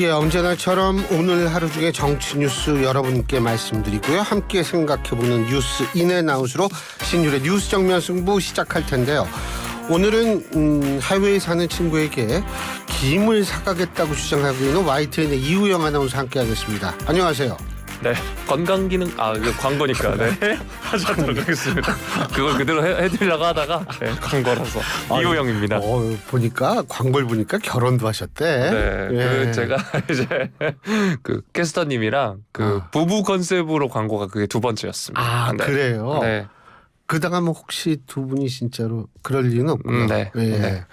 예, 언제나처럼 오늘 하루 중에 정치 뉴스 여러분께 말씀드리고요. 함께 생각해보는 뉴스 인앤아웃으로 신율의 뉴스 정면 승부 시작할 텐데요. 오늘은 해외에 사는 친구에게 김을 사가겠다고 주장하고 있는 YTN의 이우영 아나운서 함께하겠습니다. 안녕하세요. 네, 건강기능 이거 광고니까 네 하도록 하겠습니다. 그걸 그대로 해드리려고 하다가 광고라서 이호영입니다. 보니까 광고를 보니까 결혼도 하셨대. 네, 예. 제가 이제 그 캐스터님이랑 부부 컨셉으로 광고가 그게 두 번째였습니다. 네. 그래요. 네. 그다가 혹시 두 분이 진짜로 그럴 리는 없고요. 네. 예. 네.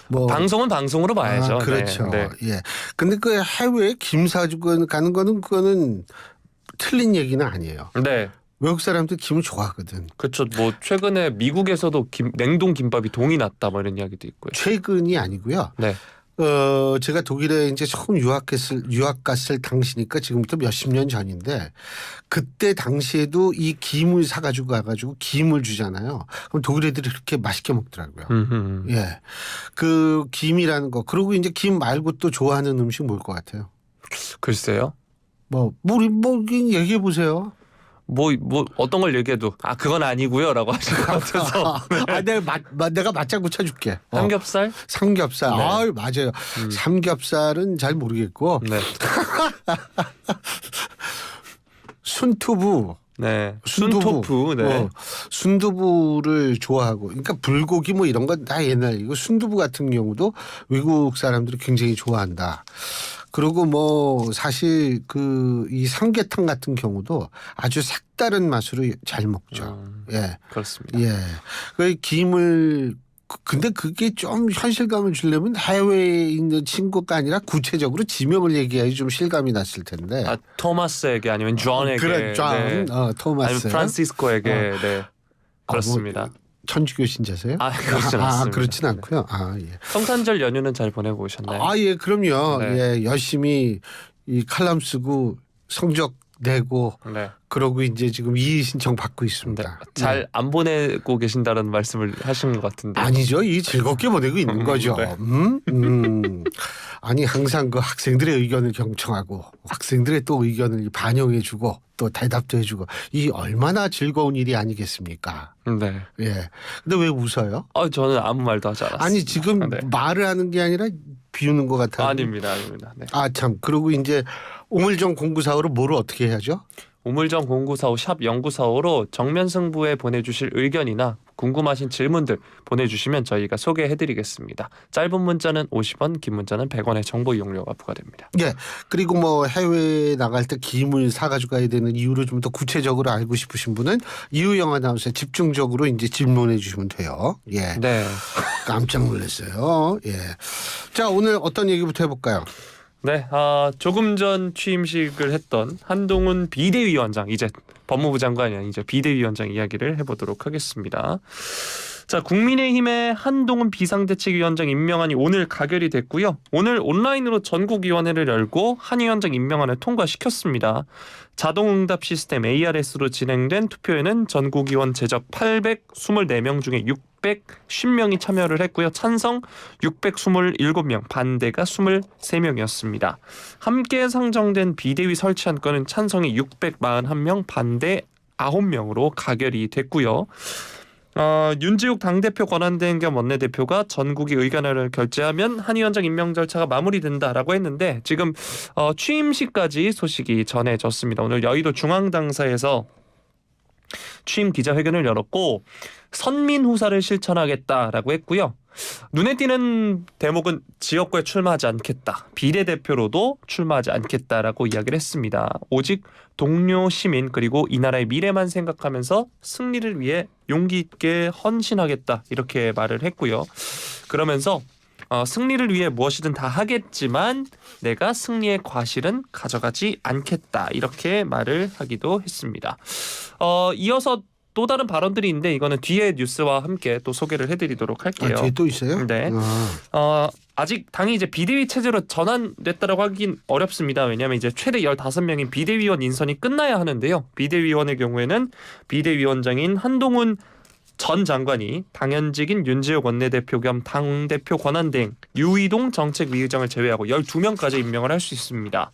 뭐 방송은 방송으로 봐야죠. 그렇죠. 네. 예. 근데 그 해외에 김 사주고 가는 거는 그거는 틀린 얘기는 아니에요. 네. 외국 사람들 김을 좋아하거든. 그렇죠. 뭐 최근에 미국에서도 냉동 김밥이 동이 났다 뭐 이런 이야기도 있고요. 최근이 아니고요. 네. 제가 독일에 이제 처음 유학 갔을 당시니까 지금부터 몇십 년 전인데 그때 당시에도 이 김을 사가지고 가가지고 김을 주잖아요. 그럼 독일 애들이 그렇게 맛있게 먹더라고요. 예, 그 김이라는 거. 그리고 이제 김 말고 또 좋아하는 음식 뭘 것 같아요? 글쎄요. 우리 얘기해 보세요. 뭐 어떤 걸 얘기해도 그건 아니고요라고 하실 것 같아서. 내가 맞장구 쳐줄게. 삼겹살? 삼겹살. 네. 맞아요. 삼겹살은 잘 모르겠고. 네. 순두부. 네. 순토fu. 네. 순두부를 좋아하고. 그러니까 불고기 뭐 이런 건 다 옛날이고 순두부 같은 경우도 외국 사람들이 굉장히 좋아한다. 그리고 뭐 사실 이 삼계탕 같은 경우도 아주 색다른 맛으로 잘 먹죠. 예. 그렇습니다. 예. 그 김을 근데 그게 좀 현실감을 주려면 해외에 있는 친구가 아니라 구체적으로 지명을 얘기해야지 좀 실감이 났을 텐데. 토마스에게 아니면 존에게. 그래, 존. 네. 토마스. 아니면 프란시스코에게. 네. 그렇습니다. 천주교 신자세요? 그렇진 않습니다. 그렇진 않고요. 예. 성탄절 연휴는 잘 보내고 오셨나요? 예, 그럼요. 네. 예, 열심히 이 칼럼 쓰고 성적 내고 네. 그러고 이제 지금 이의 신청 받고 있습니다. 잘 안 보내고 계신다는 말씀을 하신 것 같은데. 아니죠. 이 즐겁게 보내고 있는 거죠. 네. 아니 항상 그 학생들의 의견을 경청하고 학생들의 또 의견을 반영해주고 또 대답도 해주고 이 얼마나 즐거운 일이 아니겠습니까? 네. 예. 근데 왜 웃어요? 저는 아무 말도 하지 않았습니다. 아니 지금 네. 말을 하는 게 아니라 비우는 것 같아요. 아닙니다. 네. 참. 그리고 이제 우물정 0945로 뭐를 어떻게 해야죠? 우물정 0945 샵 0945로 정면 승부에 보내주실 의견이나 궁금하신 질문들 보내주시면 저희가 소개해드리겠습니다. 짧은 문자는 50원, 긴 문자는 100원의 정보 이용료가 부과됩니다. 예. 그리고 뭐 해외에 나갈 때 김을 사가지고 가야 되는 이유를 좀 더 구체적으로 알고 싶으신 분은 이우영 아나운서에 집중적으로 이제 질문해 주시면 돼요. 예. 네. 깜짝 놀랐어요. 예. 자, 오늘 어떤 얘기부터 해볼까요? 네, 조금 전 취임식을 했던 한동훈 비대위원장, 이제 법무부 장관이 아닌 이제 비대위원장 이야기를 해보도록 하겠습니다. 자, 국민의힘의 한동훈 비상대책위원장 임명안이 오늘 가결이 됐고요. 오늘 온라인으로 전국위원회를 열고 한 위원장 임명안을 통과시켰습니다. 자동응답 시스템 ARS로 진행된 투표에는 전국위원 제적 824명 중에 610명이 참여를 했고요. 찬성 627명, 반대가 23명이었습니다. 함께 상정된 비대위 설치 안건은 찬성이 641명, 반대 9명으로 가결이 됐고요. 윤지욱 당대표 권한대행 겸 원내대표가 전국위 의견을 결재하면 한 위원장 임명 절차가 마무리된다라고 했는데 지금 취임식까지 소식이 전해졌습니다. 오늘 여의도 중앙당사에서 취임 기자회견을 열었고 선민후사를 실천하겠다라고 했고요. 눈에 띄는 대목은 지역구에 출마하지 않겠다. 비례대표로도 출마하지 않겠다라고 이야기를 했습니다. 오직 동료 시민 그리고 이 나라의 미래만 생각하면서 승리를 위해 용기 있게 헌신하겠다 이렇게 말을 했고요. 그러면서 승리를 위해 무엇이든 다 하겠지만 내가 승리의 과실은 가져가지 않겠다 이렇게 말을 하기도 했습니다. 이어서 또 다른 발언들이 있는데 이거는 뒤에 뉴스와 함께 또 소개를 해드리도록 할게요. 뒤에 또 있어요? 네. 아직 당이 이제 비대위 체제로 전환됐다라고 하긴 어렵습니다. 왜냐하면 이제 최대 15명인 비대위원 인선이 끝나야 하는데요. 비대위원의 경우에는 비대위원장인 한동훈 전 장관이 당연직인 윤지혁 원내대표 겸 당대표 권한대행 유이동 정책위의장을 제외하고 12명까지 임명을 할 수 있습니다.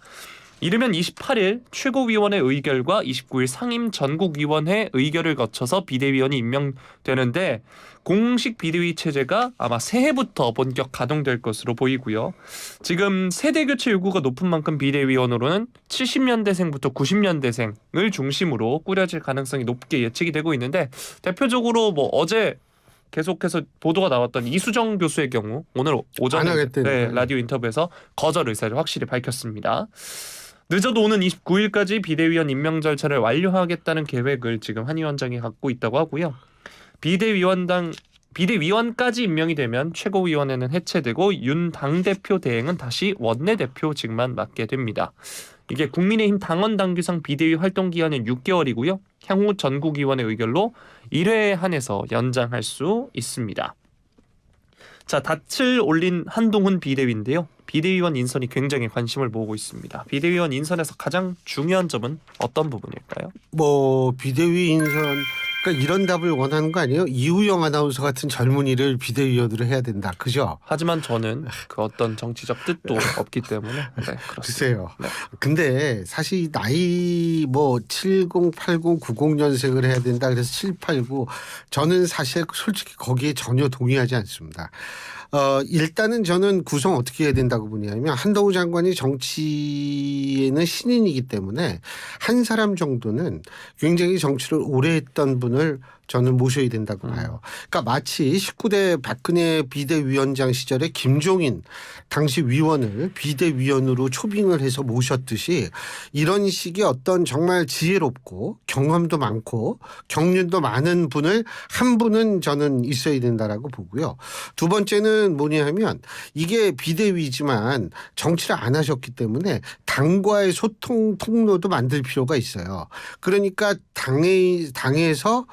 이르면 28일 최고위원회 의결과 29일 상임 전국위원회 의결을 거쳐서 비대위원이 임명되는데 공식 비대위 체제가 아마 새해부터 본격 가동될 것으로 보이고요. 지금 세대 교체 요구가 높은 만큼 비대위원으로는 70년대생부터 90년대생을 중심으로 꾸려질 가능성이 높게 예측이 되고 있는데 대표적으로 뭐 어제 계속해서 보도가 나왔던 이수정 교수의 경우 오늘 안 오전에 하겠다는 라디오 인터뷰에서 거절 의사를 확실히 밝혔습니다. 늦어도 오는 29일까지 비대위원 임명 절차를 완료하겠다는 계획을 지금 한 위원장이 갖고 있다고 하고요. 비대위원까지 임명이 되면 최고위원회는 해체되고 윤 당대표 대행은 다시 원내대표직만 맡게 됩니다. 이게 국민의힘 당원 당규상 비대위 활동 기한은 6개월이고요. 향후 전국위원회 의결로 1회에 한해서 연장할 수 있습니다. 자, 닻을 올린 한동훈 비대위인데요. 비대위원 인선이 굉장히 관심을 모으고 있습니다. 비대위원 인선에서 가장 중요한 점은 어떤 부분일까요? 뭐 비대위 인선 그러니까 이런 답을 원하는 거 아니에요? 이우영 아나운서 같은 젊은이를 비대위원으로 해야 된다. 그죠? 하지만 저는 그 어떤 정치적 뜻도 없기 때문에 그렇습니다. 글쎄요. 네. 근데 사실 이 나이 뭐 70, 80, 90년생을 해야 된다. 그래서 7, 8, 9 저는 사실 솔직히 거기에 전혀 동의하지 않습니다. 일단은 저는 구성 어떻게 해야 된다고 보냐면 한동훈 장관이 정치에는 신인이기 때문에 한 사람 정도는 굉장히 정치를 오래 했던 분을 저는 모셔야 된다고 봐요. 그러니까 마치 19대 박근혜 비대위원장 시절에 김종인 당시 위원을 비대위원으로 초빙을 해서 모셨듯이 이런 식의 어떤 정말 지혜롭고 경험도 많고 경륜도 많은 분을 한 분은 저는 있어야 된다라고 보고요. 두 번째는 뭐냐 하면 이게 비대위지만 정치를 안 하셨기 때문에 당과의 소통 통로도 만들 필요가 있어요. 그러니까 당에서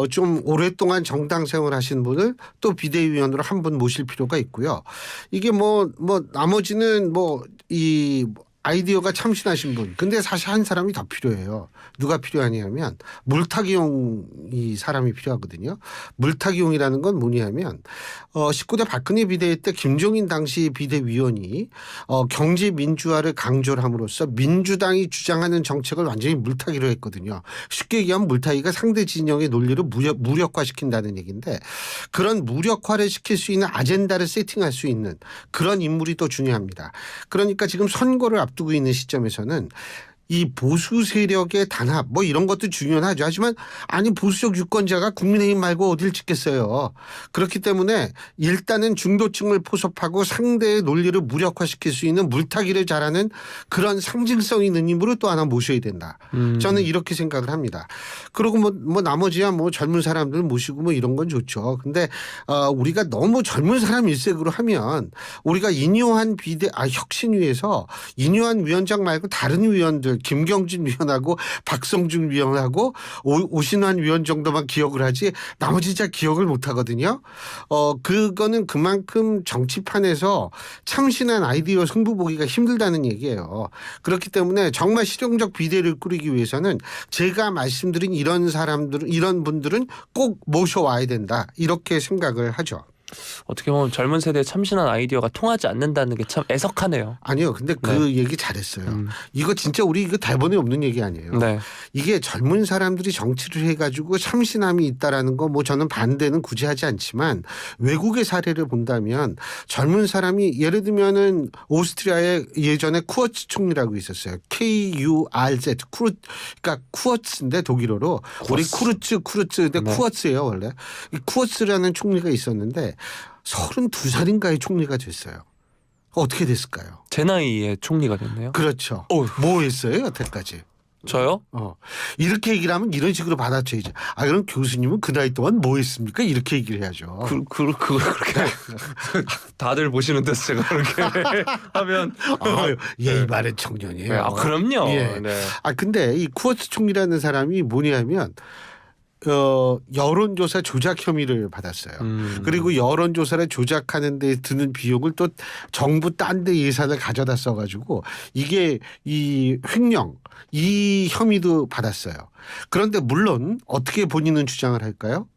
좀 오랫동안 정당 생활하신 분을 또 비대위원으로 한 분 모실 필요가 있고요. 이게 뭐 나머지는 이 아이디어가 참신하신 분. 근데 사실 한 사람이 더 필요해요. 누가 필요하냐면 물타기용이 사람이 필요하거든요. 물타기용이라는 건 뭐냐면 19대 박근혜 비대위 때 김종인 당시 비대위원이 경제 민주화를 강조를 함으로써 민주당이 주장하는 정책을 완전히 물타기로 했거든요. 쉽게 얘기하면 물타기가 상대 진영의 논리를 무력화시킨다는 얘기인데 그런 무력화를 시킬 수 있는 아젠다를 세팅할 수 있는 그런 인물이 또 중요합니다. 그러니까 지금 선거를 앞두고 있는 시점에서는 이 보수 세력의 단합 뭐 이런 것도 중요하죠. 하지만 아니 보수적 유권자가 국민의힘 말고 어딜 찍겠어요. 그렇기 때문에 일단은 중도층을 포섭하고 상대의 논리를 무력화시킬 수 있는 물타기를 잘하는 그런 상징성 있는 인물을 또 하나 모셔야 된다. 저는 이렇게 생각을 합니다. 그리고 뭐 나머지야 뭐 젊은 사람들 모시고 뭐 이런 건 좋죠. 근데 우리가 너무 젊은 사람 일색으로 하면 우리가 인요한 혁신위에서 인요한 위원장 말고 다른 위원들 김경진 위원하고 박성준 위원하고 오신환 위원 정도만 기억을 하지 나머지 진짜 기억을 못 하거든요. 그거는 그만큼 정치판에서 참신한 아이디어 승부 보기가 힘들다는 얘기예요. 그렇기 때문에 정말 실용적 비대를 꾸리기 위해서는 제가 말씀드린 이런 사람들은 이런 분들은 꼭 모셔와야 된다. 이렇게 생각을 하죠. 어떻게 보면 젊은 세대의 참신한 아이디어가 통하지 않는다는 게 참 애석하네요. 아니요. 근데 그 얘기 잘했어요. 이거 진짜 우리 이거 대본에 없는 얘기 아니에요. 네. 이게 젊은 사람들이 정치를 해가지고 참신함이 있다라는 거 뭐 저는 반대는 굳이 하지 않지만 외국의 사례를 본다면 젊은 사람이 예를 들면은 오스트리아에 예전에 쿠어츠 총리라고 있었어요. KURZ 그러니까 쿠어츠인데 독일어로 우리 쿠르츠 근데 쿠어츠예요 원래. 이 쿠어츠라는 총리가 있었는데 32살인가의 총리가 됐어요. 어떻게 됐을까요? 제 나이에 총리가 됐네요. 그렇죠. 뭐 했어요 여태까지? 저요? 이렇게 얘기를 하면 이런 식으로 받아쳐야죠. 그럼 교수님은 그 나이 동안 뭐 했습니까? 이렇게 얘기를 해야죠. 그렇게 다들 보시는 데서 제가 그렇게 하면 예의 바른 청년이에요. 그럼요. 예. 네. 근데 이 쿠어츠 총리라는 사람이 뭐냐면 여론조사 조작 혐의를 받았어요. 그리고 여론조사를 조작하는 데 드는 비용을 또 정부 딴 데 예산을 가져다 써가지고 이게 이 횡령 이 혐의도 받았어요. 그런데 물론 어떻게 본인은 주장을 할까요?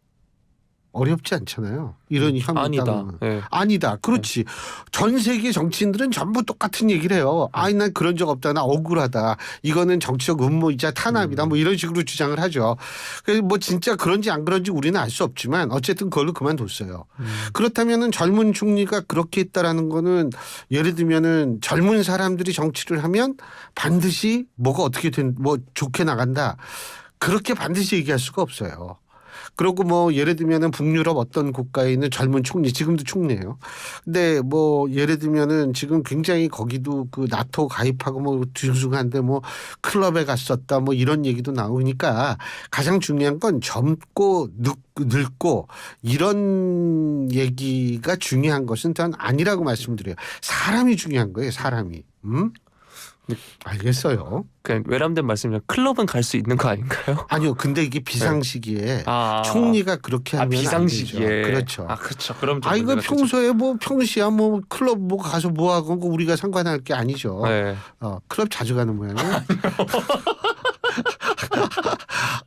어렵지 않잖아요. 이런 혐의 아니다. 따르면. 네. 아니다. 그렇지. 전 세계 정치인들은 전부 똑같은 얘기를 해요. 아니 난 그런 적 없다. 나 억울하다. 이거는 정치적 음모이자 탄압이다. 뭐 이런 식으로 주장을 하죠. 그래서 뭐 진짜 그런지 안 그런지 우리는 알 수 없지만 어쨌든 그걸로 그만뒀어요. 그렇다면은 젊은 총리가 그렇게 했다라는 거는 예를 들면은 젊은 사람들이 정치를 하면 반드시 뭐가 어떻게 뭐 좋게 나간다. 그렇게 반드시 얘기할 수가 없어요. 그리고 뭐 예를 들면은 북유럽 어떤 국가에 있는 젊은 총리 지금도 총리예요. 근데 뭐 예를 들면은 지금 굉장히 거기도 그 나토 가입하고 뭐 뒤숭숭한데 뭐 클럽에 갔었다 뭐 이런 얘기도 나오니까 가장 중요한 건 젊고 늙고 이런 얘기가 중요한 것은 전 아니라고 말씀드려요. 사람이 중요한 거예요. 사람이. 알겠어요. 그냥 외람된 말씀이면 클럽은 갈 수 있는 거 아닌가요? 아니요. 근데 이게 비상시기에 아. 총리가 그렇게 하면 비상시기에. 안 되죠. 그렇죠. 그렇죠. 그럼 좀 이거 문제가 되죠. 평소에 뭐 평시야 뭐 클럽 뭐 가서 뭐 하고 우리가 상관할 게 아니죠. 네. 클럽 자주 가는 모양이에요.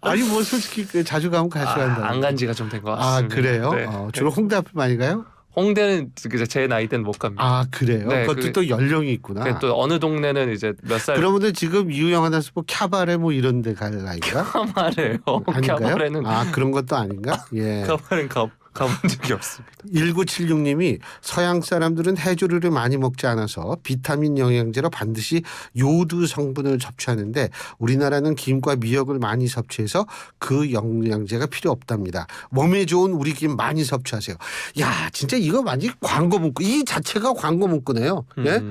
아니 뭐 솔직히 자주 가면 같이 간다. 안 간 지가 좀 된 것 같습니다. 그래요? 네. 주로 홍대 앞에 많이 가요? 홍대는 제 나이 때는 못 갑니다. 그래요? 네, 그것도 또 연령이 있구나. 또 어느 동네는 이제 몇 살. 그러면은 지금 이유영 아나운서 뭐 캬바레 뭐 이런 데 갈 나이가? 캬바레요. 아닌가요? 캬바레는 그런 것도 아닌가? 예. 캬바레는 가본 적이 없습니다. 1976님이 서양 사람들은 해조류를 많이 먹지 않아서 비타민 영양제로 반드시 요드 성분을 섭취하는데 우리나라는 김과 미역을 많이 섭취해서 그 영양제가 필요 없답니다. 몸에 좋은 우리 김 많이 섭취하세요. 야 진짜 이거 완전히 광고 문구. 이 자체가 광고 문구네요. 예?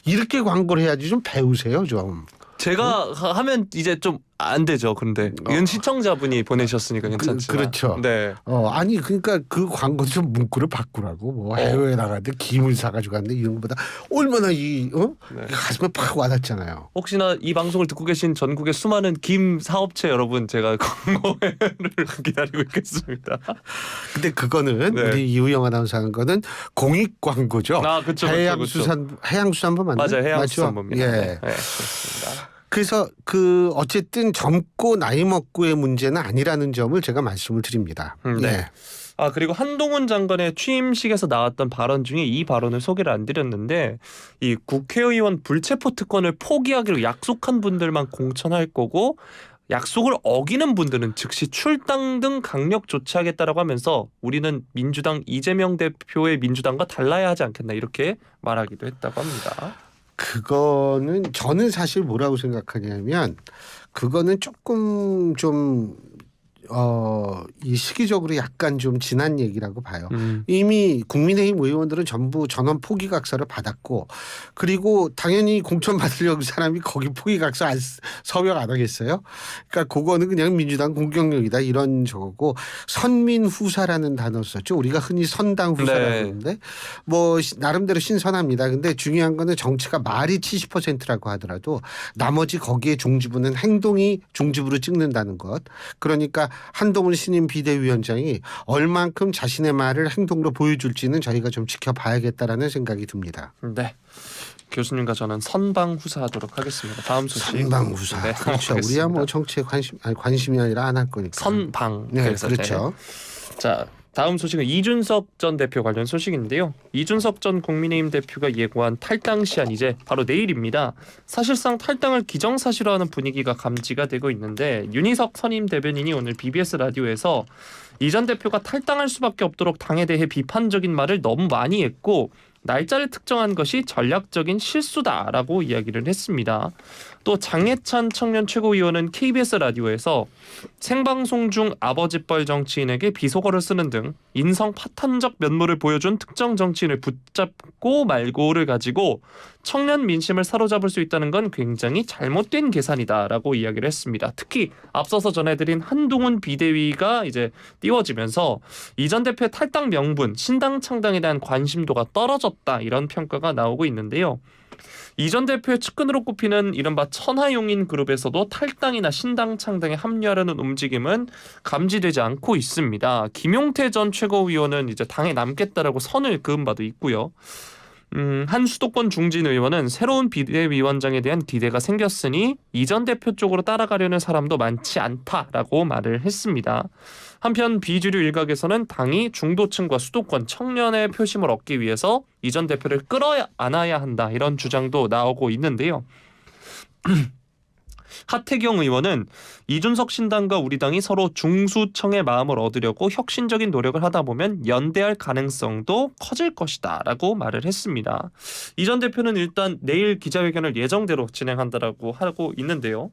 이렇게 광고를 해야지 좀 배우세요 좀. 제가 하면 이제 좀 안 되죠. 근데 이건 시청자분이 보내셨으니까 괜찮지만. 그렇죠. 네. 아니 그러니까 그 광고 좀 문구를 바꾸라고 뭐 해외에 나가는데 김을 사가지고 갔는데 이런 것보다 얼마나 네. 가슴에 팍 와닿잖아요. 혹시나 이 방송을 듣고 계신 전국의 수많은 김 사업체 여러분 제가 광고를 기다리고 있겠습니다. 근데 그거는 네. 우리 이우영 아나운서 하는 거는 공익 광고죠. 그렇죠. 해양수산부 맞나요? 맞아요. 해양수산부입니다. 예. 네, 그렇습니다. 그래서 어쨌든 젊고 나이 먹고의 문제는 아니라는 점을 제가 말씀을 드립니다. 네. 예. 그리고 한동훈 장관의 취임식에서 나왔던 발언 중에 이 발언을 소개를 안 드렸는데 이 국회의원 불체포 특권을 포기하기로 약속한 분들만 공천할 거고 약속을 어기는 분들은 즉시 출당 등 강력 조치하겠다라고 하면서 우리는 민주당 이재명 대표의 민주당과 달라야 하지 않겠나 이렇게 말하기도 했다고 합니다. 그거는 저는 사실 뭐라고 생각하냐면 그거는 조금 좀 이 시기적으로 약간 좀 지난 얘기라고 봐요. 이미 국민의힘 의원들은 전부 전원 포기각서를 받았고 그리고 당연히 공천 받으려고 사람이 거기 포기각서 서명 안 하겠어요? 그러니까 그거는 그냥 민주당 공격력이다 이런 저거고 선민후사라는 단어 썼죠. 우리가 흔히 선당후사라고 하는데 뭐 나름대로 신선합니다. 근데 중요한 거는 정치가 말이 70%라고 하더라도 나머지 거기에 중지부는 행동이 중지부로 찍는다는 것. 그러니까 한동훈 신임 비대위원장이 얼만큼 자신의 말을 행동으로 보여줄지는 저희가 좀 지켜봐야겠다라는 생각이 듭니다. 네. 교수님과 저는 선방후사하도록 하겠습니다. 다음 소식. 선방후사. 네, 그렇죠. 우리야 뭐 정치에 관심이 아니라 안 할 거니까. 선방. 네, 그렇죠. 자, 다음 소식은 이준석 전 대표 관련 소식인데요. 이준석 전 국민의힘 대표가 예고한 탈당 시한 이제 바로 내일입니다. 사실상 탈당을 기정사실화하는 분위기가 감지가 되고 있는데 윤희석 선임 대변인이 오늘 BBS 라디오에서 이 전 대표가 탈당할 수밖에 없도록 당에 대해 비판적인 말을 너무 많이 했고 날짜를 특정한 것이 전략적인 실수다라고 이야기를 했습니다. 또 장해찬 청년 최고위원은 KBS 라디오에서 생방송 중 아버지뻘 정치인에게 비속어를 쓰는 등 인성 파탄적 면모를 보여준 특정 정치인을 붙잡고 말고를 가지고 청년 민심을 사로잡을 수 있다는 건 굉장히 잘못된 계산이다라고 이야기를 했습니다. 특히 앞서서 전해드린 한동훈 비대위가 이제 띄워지면서 이 전 대표의 탈당 명분, 신당 창당에 대한 관심도가 떨어졌다 이런 평가가 나오고 있는데요. 이 전 대표의 측근으로 꼽히는 이른바 천하용인 그룹에서도 탈당이나 신당 창당에 합류하려는 움직임은 감지되지 않고 있습니다. 김용태 전 최고위원은 이제 당에 남겠다라고 선을 그은 바도 있고요. 한 수도권 중진 의원은 새로운 비대위원장에 대한 기대가 생겼으니 이전 대표 쪽으로 따라가려는 사람도 많지 않다라고 말을 했습니다. 한편 비주류 일각에서는 당이 중도층과 수도권 청년의 표심을 얻기 위해서 이전 대표를 끌어안아야 한다 이런 주장도 나오고 있는데요. 하태경 의원은 이준석 신당과 우리 당이 서로 중수청의 마음을 얻으려고 혁신적인 노력을 하다 보면 연대할 가능성도 커질 것이다 라고 말을 했습니다. 이 전 대표는 일단 내일 기자회견을 예정대로 진행한다라고 하고 있는데요.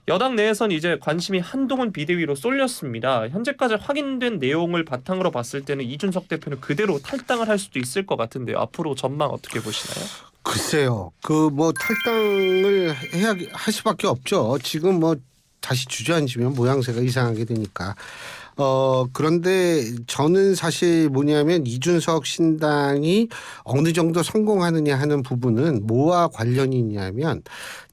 여당 내에선 이제 관심이 한동훈 비대위로 쏠렸습니다. 현재까지 확인된 내용을 바탕으로 봤을 때는 이준석 대표는 그대로 탈당을 할 수도 있을 것 같은데요. 앞으로 전망 어떻게 보시나요? 글쎄요. 그 뭐 탈당을 할 수밖에 없죠. 지금 뭐 다시 주저앉으면 모양새가 이상하게 되니까. 그런데 저는 사실 뭐냐면 이준석 신당이 어느 정도 성공하느냐 하는 부분은 뭐와 관련이 있냐면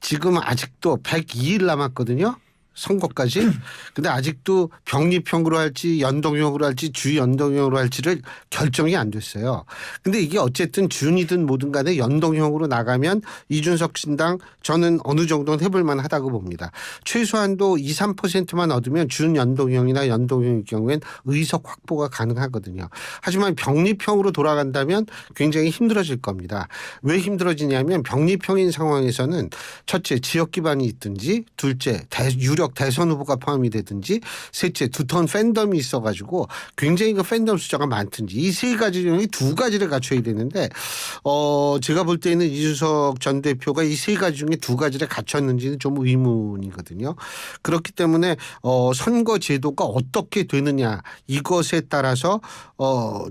지금 아직도 102일 남았거든요. 선거까지. 근데 아직도 병립형으로 할지 연동형으로 할지 주연동형으로 할지를 결정이 안 됐어요. 근데 이게 어쨌든 준이든 뭐든 간에 연동형으로 나가면 이준석 신당 저는 어느 정도는 해볼 만하다고 봅니다. 최소한도 2, 3%만 얻으면 준연동형이나 연동형일 경우엔 의석 확보가 가능하거든요. 하지만 병립형으로 돌아간다면 굉장히 힘들어질 겁니다. 왜 힘들어지냐면 병립형인 상황에서는 첫째 지역 기반이 있든지 둘째 유력 대선 후보가 포함이 되든지 셋째 두터운 팬덤이 있어가지고 굉장히 그 팬덤 숫자가 많든지 이 세 가지 중에 두 가지를 갖춰야 되는데 제가 볼 때는 이준석 전 대표가 이 세 가지 중에 두 가지를 갖췄는지는 좀 의문이거든요. 그렇기 때문에 선거 제도가 어떻게 되느냐 이것에 따라서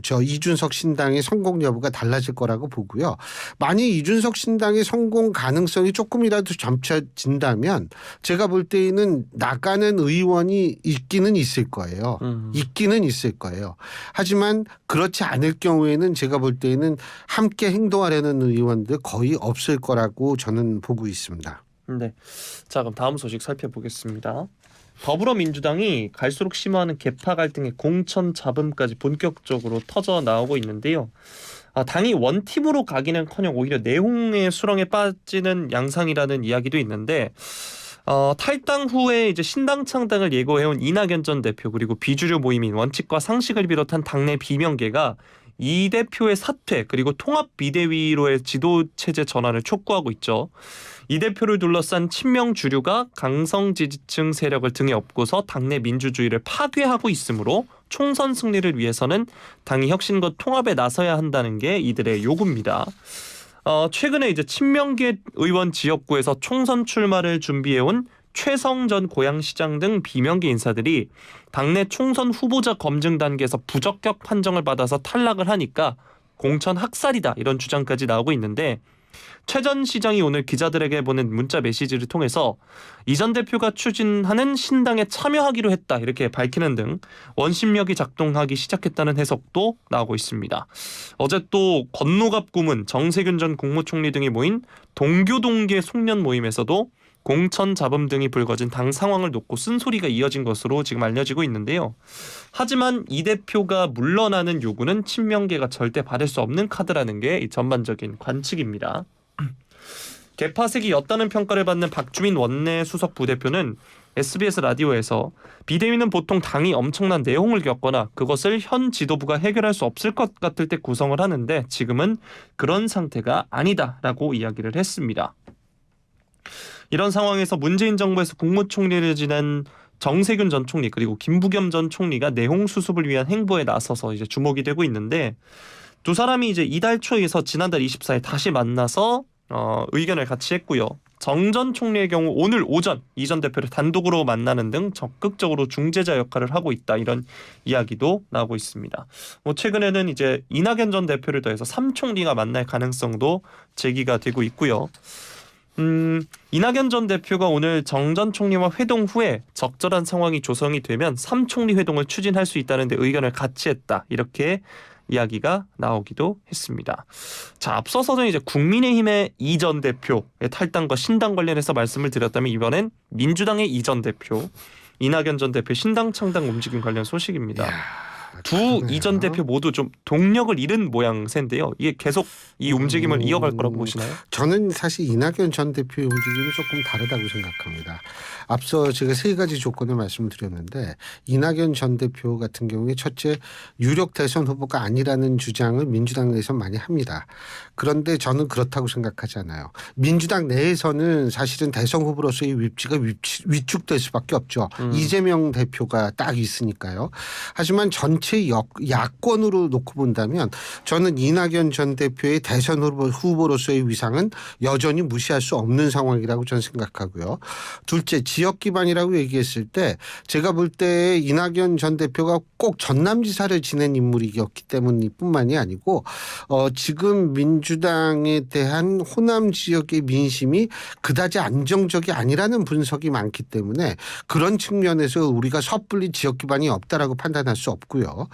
저 이준석 신당의 성공 여부가 달라질 거라고 보고요. 만약 이준석 신당의 성공 가능성이 조금이라도 점쳐진다면 제가 볼 때에는 나가는 의원이 있기는 있을 거예요. 있기는 있을 거예요. 하지만 그렇지 않을 경우에는 제가 볼 때에는 함께 행동하려는 의원들 거의 없을 거라고 저는 보고 있습니다. 네. 자, 그럼 다음 소식 살펴보겠습니다. 더불어민주당이 갈수록 심화하는 계파 갈등의 공천 잡음까지 본격적으로 터져 나오고 있는데요. 당이 원팀으로 가기는커녕 오히려 내홍의 수렁에 빠지는 양상이라는 이야기도 있는데 탈당 후에 이제 신당 창당을 예고해온 이낙연 전 대표 그리고 비주류 모임인 원칙과 상식을 비롯한 당내 비명계가 이 대표의 사퇴 그리고 통합 비대위로의 지도 체제 전환을 촉구하고 있죠. 이 대표를 둘러싼 친명 주류가 강성 지지층 세력을 등에 업고서 당내 민주주의를 파괴하고 있으므로 총선 승리를 위해서는 당이 혁신과 통합에 나서야 한다는 게 이들의 요구입니다. 최근에 이제 친명계 의원 지역구에서 총선 출마를 준비해온 최성 전 고양시장 등 비명계 인사들이 당내 총선 후보자 검증 단계에서 부적격 판정을 받아서 탈락을 하니까 공천 학살이다 이런 주장까지 나오고 있는데 최 전 시장이 오늘 기자들에게 보낸 문자 메시지를 통해서 이 전 대표가 추진하는 신당에 참여하기로 했다 이렇게 밝히는 등 원심력이 작동하기 시작했다는 해석도 나오고 있습니다. 어제 또 권노갑 고문, 정세균 전 국무총리 등이 모인 동교동계 송년 모임에서도 공천 잡음 등이 불거진 당 상황을 놓고 쓴소리가 이어진 것으로 지금 알려지고 있는데요. 하지만 이 대표가 물러나는 요구는 친명계가 절대 받을 수 없는 카드라는 게 이 전반적인 관측입니다. 개파색이었다는 평가를 받는 박주민 원내 수석 부대표는 SBS 라디오에서 비대위는 보통 당이 엄청난 내홍을 겪거나 그것을 현 지도부가 해결할 수 없을 것 같을 때 구성을 하는데 지금은 그런 상태가 아니다라고 이야기를 했습니다. 이런 상황에서 문재인 정부에서 국무총리를 지낸 정세균 전 총리 그리고 김부겸 전 총리가 내홍 수습을 위한 행보에 나서서 이제 주목이 되고 있는데 두 사람이 이제 이달 초에서 지난달 24일 다시 만나서 의견을 같이 했고요. 정 전 총리의 경우 오늘 오전 이 전 대표를 단독으로 만나는 등 적극적으로 중재자 역할을 하고 있다 이런 이야기도 나오고 있습니다. 최근에는 이제 이낙연 전 대표를 더해서 3총리가 만날 가능성도 제기가 되고 있고요. 이낙연 전 대표가 오늘 정 전 총리와 회동 후에 적절한 상황이 조성이 되면 3총리 회동을 추진할 수 있다는 데 의견을 같이 했다. 이렇게 이야기가 나오기도 했습니다. 자, 앞서서는 이제 국민의힘의 이 전 대표의 탈당과 신당 관련해서 말씀을 드렸다면 이번엔 민주당의 이 전 대표, 이낙연 전 대표 신당 창당 움직임 관련 소식입니다. 두 그러네요. 이전 대표 모두 좀 동력을 잃은 모양새인데요. 이게 계속 이 움직임을 이어갈 거라고 보시나요? 저는 사실 이낙연 전 대표의 움직임이 조금 다르다고 생각합니다. 앞서 제가 세 가지 조건을 말씀드렸는데 이낙연 전 대표 같은 경우에 첫째 유력 대선 후보가 아니라는 주장을 민주당 내에서 많이 합니다. 그런데 저는 그렇다고 생각하지 않아요. 민주당 내에서는 사실은 대선 후보로서의 위치가 위축될 수밖에 없죠. 이재명 대표가 딱 있으니까요. 하지만 전체 야권으로 놓고 본다면 저는 이낙연 전 대표의 대선 후보로서의 위상은 여전히 무시할 수 없는 상황이라고 저는 생각하고요. 둘째 지역 기반이라고 얘기했을 때 제가 볼 때 이낙연 전 대표가 꼭 전남지사를 지낸 인물이었기 때문뿐만이 아니고 지금 민주당에 대한 호남 지역의 민심이 그다지 안정적이 아니라는 분석이 많기 때문에 그런 측면에서 우리가 섣불리 지역 기반이 없다라고 판단할 수 없고요.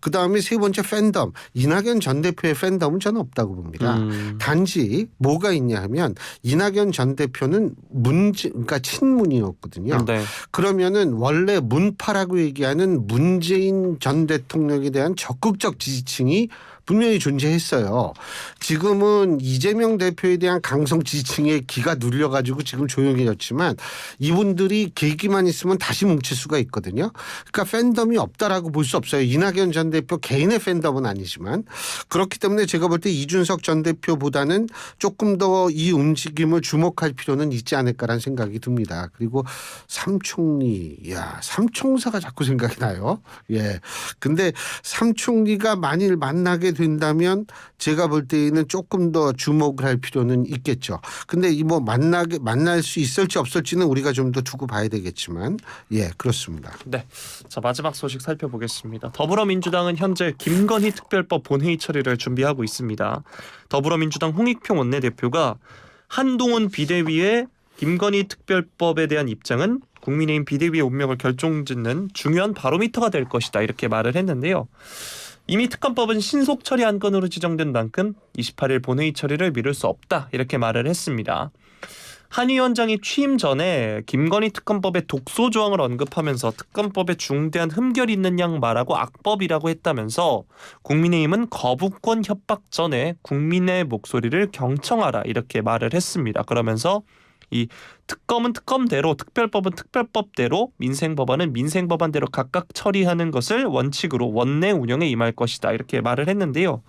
그다음에 세 번째 팬덤. 이낙연 전 대표의 팬덤은 저는 없다고 봅니다. 단지 뭐가 있냐 하면 이낙연 전 대표는 그러니까 친문이었거든요. 네. 그러면은 원래 문파라고 얘기하는 문재인 전 대통령에 대한 적극적 지지층이 분명히 존재했어요. 지금은 이재명 대표에 대한 강성 지지층의 기가 눌려가지고 지금 조용해졌지만 이분들이 계기만 있으면 다시 뭉칠 수가 있거든요. 그러니까 팬덤이 없다라고 볼 수 없어요. 이낙연 전 대표 개인의 팬덤은 아니지만 그렇기 때문에 제가 볼 때 이준석 전 대표보다는 조금 더 이 움직임을 주목할 필요는 있지 않을까라는 생각이 듭니다. 그리고 삼총리, 삼총사가 자꾸 생각이 나요. 예. 근데 삼총리가 만일 만나게 된다면 제가 볼 때에는 조금 더 주목을 할 필요는 있겠죠. 근데 이 뭐 만날 수 있을지 없을지는 우리가 좀 더 두고 봐야 되겠지만 예, 그렇습니다. 네. 자, 마지막 소식 살펴보겠습니다. 더불어민주당은 현재 김건희 특별법 본회의 처리를 준비하고 있습니다. 더불어민주당 홍익평 원내대표가 한동훈 비대위의 김건희 특별법에 대한 입장은 국민의힘 비대위의 운명을 결정짓는 중요한 바로미터가 될 것이다 이렇게 말을 했는데요. 이미 특검법은 신속 처리 안건으로 지정된 만큼 28일 본회의 처리를 미룰 수 없다 이렇게 말을 했습니다. 한 위원장이 취임 전에 김건희 특검법의 독소 조항을 언급하면서 특검법에 중대한 흠결이 있는 양 말하고 악법이라고 했다면서 국민의힘은 거부권 협박 전에 국민의 목소리를 경청하라 이렇게 말을 했습니다. 그러면서 이 특검은 특검대로 특별법은 특별법대로 민생법안은 민생법안대로 각각 처리하는 것을 원칙으로 원내 운영에 임할 것이다 이렇게 말을 했는데요.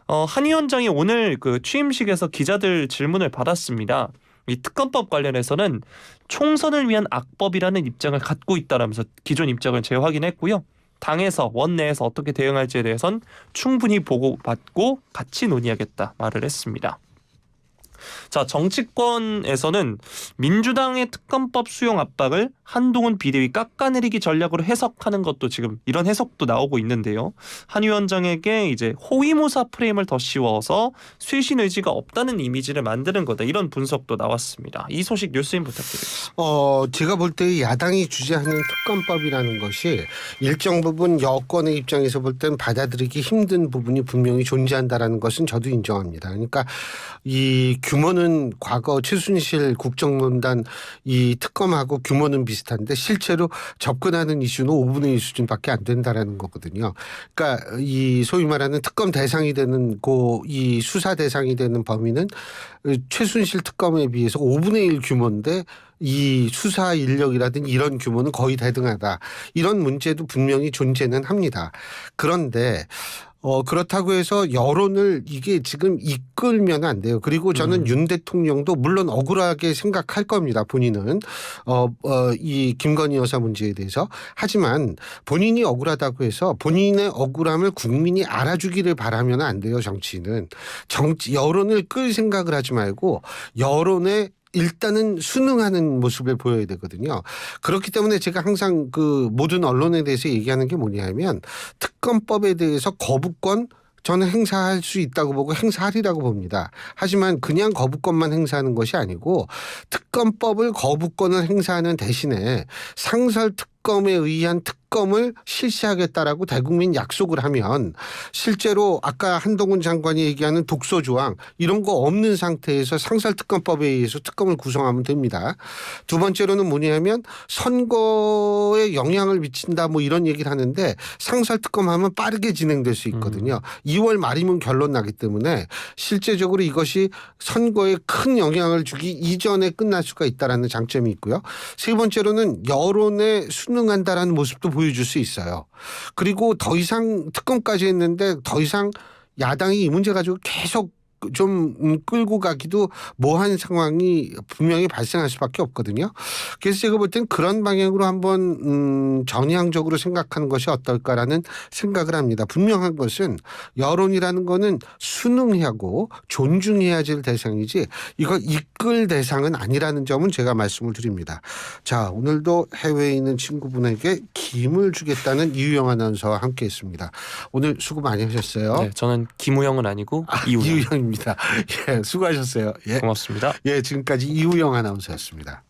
한 위원장이 오늘 그 취임식에서 기자들 질문을 받았습니다. 이 특검법 관련해서는 총선을 위한 악법이라는 입장을 갖고 있다라면서 기존 입장을 재확인했고요. 당에서 원내에서 어떻게 대응할지에 대해선 충분히 보고받고 같이 논의하겠다 말을 했습니다. 자, 정치권에서는 민주당의 특검법 수용 압박을 한동훈 비대위 깎아내리기 전략으로 해석하는 것도 지금 이런 해석도 나오고 있는데요. 한 위원장에게 이제 호위무사 프레임을 더 씌워서 쇄신 의지가 없다는 이미지를 만드는 거다. 이런 분석도 나왔습니다. 이 소식 뉴스인 부탁드리겠습니다. 제가 볼 때 야당이 주재하는 특검법이라는 것이 일정 부분 여권의 입장에서 볼 땐 받아들이기 힘든 부분이 분명히 존재한다라는 것은 저도 인정합니다. 그러니까 이 규모는 과거 최순실 국정농단 이 특검하고 규모는 비슷한데 실제로 접근하는 이슈는 5분의 1 수준밖에 안 된다라는 거거든요. 그러니까 이 소위 말하는 특검 대상이 되는 이 수사 대상이 되는 범위는 최순실 특검에 비해서 5분의 1 규모인데 이 수사 인력이라든지 이런 규모는 거의 대등하다. 이런 문제도 분명히 존재는 합니다. 그런데 그렇다고 해서 여론을 이게 지금 이끌면 안 돼요. 그리고 저는 윤 대통령도 물론 억울하게 생각할 겁니다. 본인은 이 김건희 여사 문제에 대해서. 하지만 본인이 억울하다고 해서 본인의 억울함을 국민이 알아주기를 바라면 안 돼요. 정치인은 여론을 끌 생각을 하지 말고 여론에 일단은 순응하는 모습을 보여야 되거든요. 그렇기 때문에 제가 항상 그 모든 언론에 대해서 얘기하는 게 뭐냐면 특검법에 대해서 거부권 저는 행사할 수 있다고 보고 행사하리라고 봅니다. 하지만 그냥 거부권만 행사하는 것이 아니고 특검법을 거부권을 행사하는 대신에 상설특검에 의한 특검을 실시하겠다라고 대국민 약속을 하면 실제로 아까 한동훈 장관이 얘기하는 독소 조항 이런 거 없는 상태에서 상설특검법에 의해서 특검을 구성하면 됩니다. 두 번째로는 뭐냐면 선거에 영향을 미친다 뭐 이런 얘기를 하는데 상설특검하면 빠르게 진행될 수 있거든요. 2월 말이면 결론 나기 때문에 실제적으로 이것이 선거에 큰 영향을 주기 이전에 끝날 수가 있다라는 장점이 있고요. 세 번째로는 여론에 순응한다라는 모습도 보여줄 수 있어요. 그리고 더 이상 특검까지 했는데 더 이상 야당이 이 문제 가지고 계속 좀 끌고 가기도 뭐한 상황이 분명히 발생할 수밖에 없거든요. 그래서 제가 볼 땐 그런 방향으로 한번 전향적으로 생각하는 것이 어떨까라는 생각을 합니다. 분명한 것은 여론이라는 거는 순응하고 존중해야 될 대상이지 이거 이끌 대상은 아니라는 점은 제가 말씀을 드립니다. 자, 오늘도 해외에 있는 친구분에게 김을 주겠다는 이유영 아나운서와 함께했습니다. 오늘 수고 많이 하셨어요. 네, 저는 김우영은 아니고 이우영. 이우영입니다. 예, 수고하셨어요. 예. 고맙습니다. 예, 지금까지 이우영 아나운서였습니다.